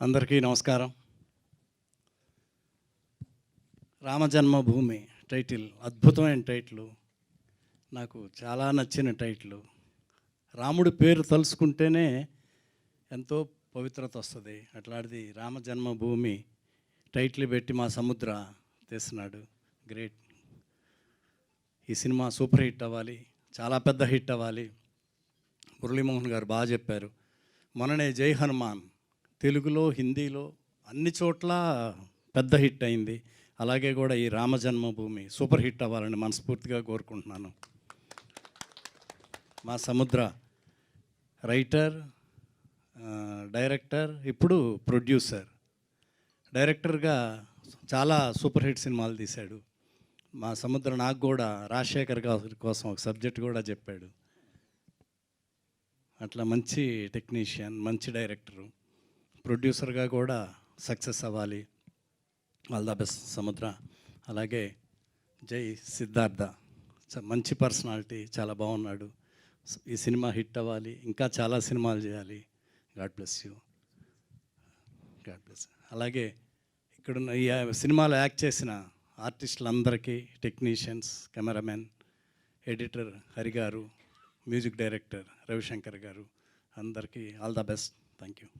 అందరికీ నమస్కారం. రామజన్మభూమి టైటిల్ అద్భుతమైన టైటిల్, నాకు చాలా నచ్చిన టైటిల్. రాముడి పేరు తలుసుకుంటేనే ఎంతో పవిత్రత వస్తుంది. అట్లాంటిది రామజన్మభూమి టైటిల్ పెట్టి మా సముద్ర తీస్తున్నాడు. గ్రేట్. ఈ సినిమా సూపర్ హిట్ అవ్వాలి, చాలా పెద్ద హిట్ అవ్వాలి. మురళీమోహన్ గారు బాగా చెప్పారు. మొన్ననే జై హనుమాన్ తెలుగులో, హిందీలో అన్ని చోట్ల పెద్ద హిట్ అయింది. అలాగే కూడా ఈ రామజన్మభూమి సూపర్ హిట్ అవ్వాలని మనస్ఫూర్తిగా కోరుకుంటున్నాను. మా సముద్ర రైటర్, డైరెక్టర్, ఇప్పుడు ప్రొడ్యూసర్. డైరెక్టర్గా చాలా సూపర్ హిట్ సినిమాలు తీశాడు. మా సముద్ర నాకు కూడా రాజశేఖర్ గారి కోసం ఒక సబ్జెక్ట్ కూడా చెప్పాడు. అట్లా మంచి టెక్నీషియన్, మంచి డైరెక్టరు. ప్రొడ్యూసర్గా కూడా సక్సెస్ అవ్వాలి. ఆల్ ద బెస్ట్ సముద్ర. అలాగే జై సిద్ధార్థ, మంచి పర్సనాలిటీ, చాలా బాగున్నాడు. ఈ సినిమా హిట్ అవ్వాలి, ఇంకా చాలా సినిమాలు చేయాలి. God bless you, God bless. అలాగే ఇక్కడున్న ఈ సినిమాలో యాక్ట్ చేసిన ఆర్టిస్టులందరికీ, టెక్నీషియన్స్, కెమెరామెన్, ఎడిటర్ హరి గారు, మ్యూజిక్ డైరెక్టర్ రవిశంకర్ గారు, అందరికీ all the best. Thank you.